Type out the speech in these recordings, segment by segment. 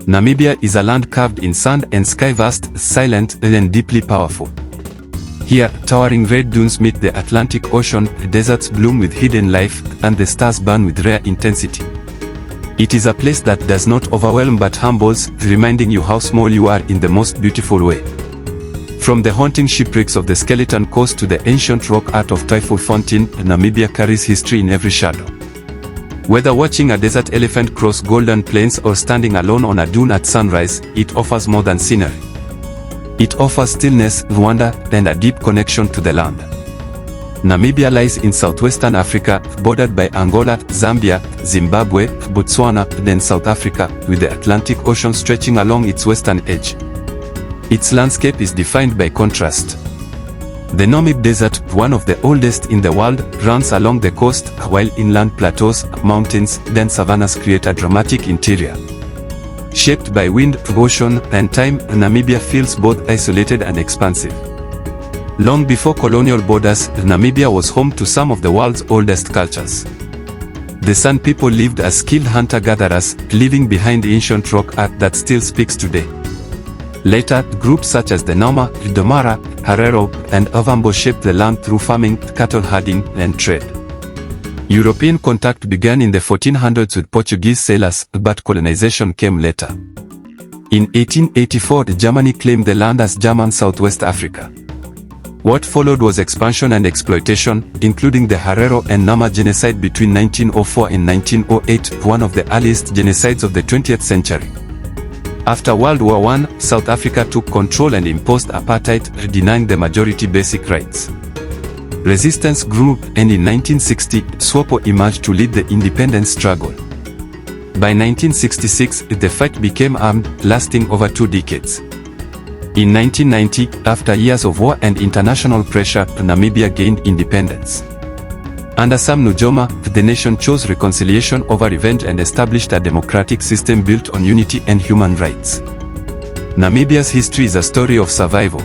Namibia is a land carved in sand and sky, vast, silent, and deeply powerful. Here, towering red dunes meet the Atlantic Ocean, deserts bloom with hidden life, and the stars burn with rare intensity. It is a place that does not overwhelm but humbles, reminding you how small you are in the most beautiful way. From the haunting shipwrecks of the Skeleton Coast to the ancient rock art of Fontaine, Namibia carries history in every shadow. Whether watching a desert elephant cross golden plains or standing alone on a dune at sunrise, it offers more than scenery. It offers stillness, wonder, and a deep connection to the land. Namibia lies in southwestern Africa, bordered by Angola, Zambia, Zimbabwe, Botswana, then South Africa, with the Atlantic Ocean stretching along its western edge. Its landscape is defined by contrast. The Namib Desert, one of the oldest in the world, runs along the coast, while inland plateaus, mountains, then savannas create a dramatic interior. Shaped by wind, ocean, and time, Namibia feels both isolated and expansive. Long before colonial borders, Namibia was home to some of the world's oldest cultures. The San people lived as skilled hunter-gatherers, leaving behind ancient rock art that still speaks today. Later, groups such as the Nama, Domara, Herero, and Ovambo shaped the land through farming, cattle herding, and trade. European contact began in the 1400s with Portuguese sailors, but colonization came later. In 1884, Germany claimed the land as German Southwest Africa. What followed was expansion and exploitation, including the Herero and Nama genocide between 1904 and 1908, one of the earliest genocides of the 20th century. After World War I, South Africa took control and imposed apartheid, denying the majority basic rights. Resistance grew, and in 1960, SWAPO emerged to lead the independence struggle. By 1966, the fight became armed, lasting over 2 decades. In 1990, after years of war and international pressure, Namibia gained independence. Under Sam Nujoma, the nation chose reconciliation over revenge and established a democratic system built on unity and human rights. Namibia's history is a story of survival.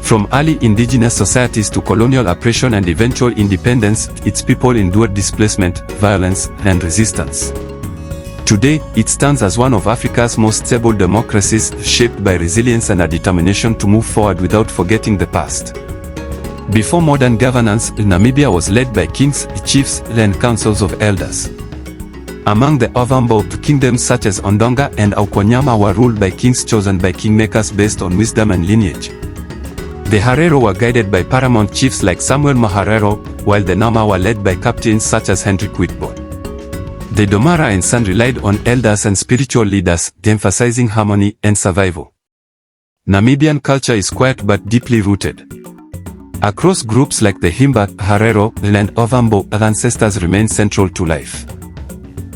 From early indigenous societies to colonial oppression and eventual independence, its people endured displacement, violence, and resistance. Today, it stands as one of Africa's most stable democracies, shaped by resilience and a determination to move forward without forgetting the past. Before modern governance, Namibia was led by kings, chiefs, and councils of elders. Among the Ovambo, kingdoms such as Ondonga and Aukonyama were ruled by kings chosen by kingmakers based on wisdom and lineage. The Herero were guided by paramount chiefs like Samuel Maharero, while the Nama were led by captains such as Hendrik Witbooi. The Domara and San relied on elders and spiritual leaders, emphasizing harmony and survival. Namibian culture is quiet but deeply rooted. Across groups like the Himba, Herero, and Ovambo, ancestors remain central to life.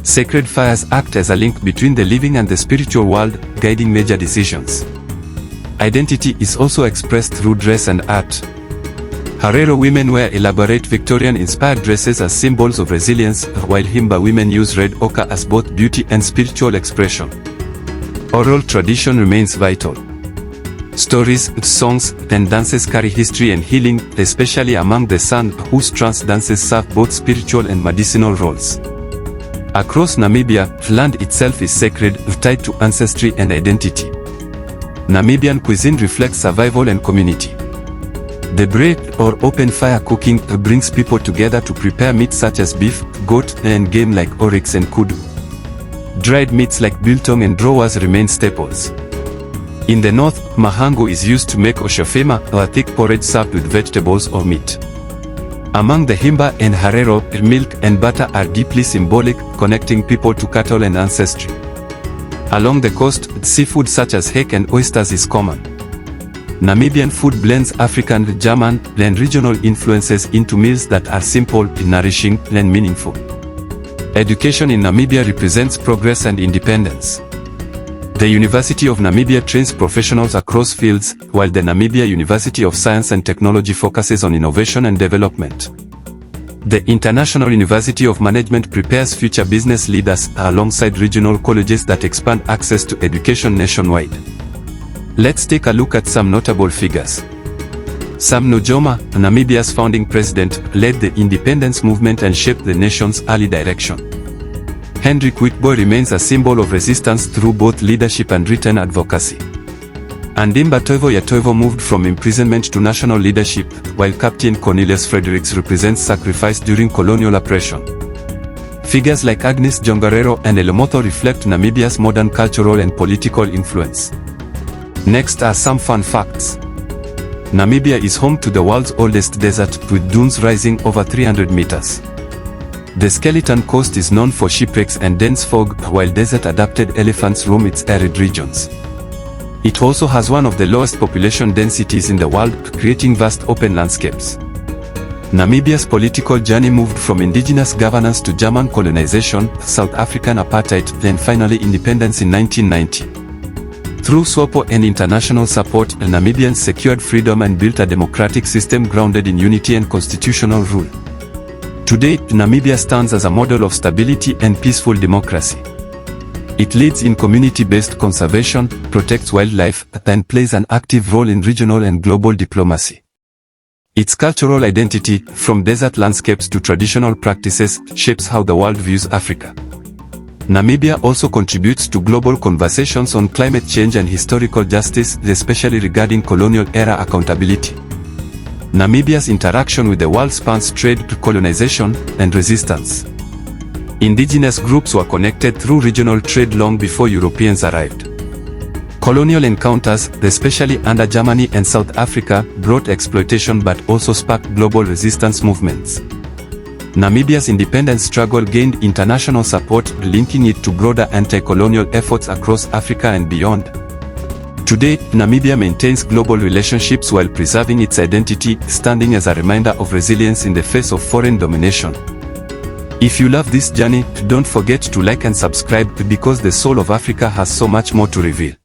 Sacred fires act as a link between the living and the spiritual world, guiding major decisions. Identity is also expressed through dress and art. Herero women wear elaborate Victorian-inspired dresses as symbols of resilience, while Himba women use red ochre as both beauty and spiritual expression. Oral tradition remains vital. Stories, songs, and dances carry history and healing, especially among the San, whose trance dances serve both spiritual and medicinal roles. Across Namibia, land itself is sacred, tied to ancestry and identity. Namibian cuisine reflects survival and community. The braai, or open fire cooking, brings people together to prepare meats such as beef, goat, and game like oryx and kudu. Dried meats like biltong and drawers remain staples. In the north, mahango is used to make oshofema, a thick porridge served with vegetables or meat. Among the Himba and Herero, milk and butter are deeply symbolic, connecting people to cattle and ancestry. Along the coast, seafood such as hake and oysters is common. Namibian food blends African, German, and regional influences into meals that are simple, nourishing, and meaningful. Education in Namibia represents progress and independence. The University of Namibia trains professionals across fields, while the Namibia University of Science and Technology focuses on innovation and development. The International University of Management prepares future business leaders, alongside regional colleges that expand access to education nationwide. Let's take a look at some notable figures. Sam Nujoma, Namibia's founding president, led the independence movement and shaped the nation's early direction. Hendrik Witbooi remains a symbol of resistance through both leadership and written advocacy. Andimba Toivo ya Toivo moved from imprisonment to national leadership, while Captain Cornelius Fredericks represents sacrifice during colonial oppression. Figures like Agnes Jongarero and Elomotho reflect Namibia's modern cultural and political influence. Next are some fun facts. Namibia is home to the world's oldest desert, with dunes rising over 300 meters. The Skeleton Coast is known for shipwrecks and dense fog, while desert-adapted elephants roam its arid regions. It also has one of the lowest population densities in the world, creating vast open landscapes. Namibia's political journey moved from indigenous governance to German colonization, South African apartheid, then finally independence in 1990. Through SWAPO and international support, Namibians secured freedom and built a democratic system grounded in unity and constitutional rule. Today, Namibia stands as a model of stability and peaceful democracy. It leads in community-based conservation, protects wildlife, and plays an active role in regional and global diplomacy. Its cultural identity, from desert landscapes to traditional practices, shapes how the world views Africa. Namibia also contributes to global conversations on climate change and historical justice, especially regarding colonial-era accountability. Namibia's interaction with the world spans trade, colonization, and resistance. Indigenous groups were connected through regional trade long before Europeans arrived. Colonial encounters, especially under Germany and South Africa, brought exploitation but also sparked global resistance movements. Namibia's independence struggle gained international support, linking it to broader anti-colonial efforts across Africa and beyond. Today, Namibia maintains global relationships while preserving its identity, standing as a reminder of resilience in the face of foreign domination. If you love this journey, don't forget to like and subscribe, because the soul of Africa has so much more to reveal.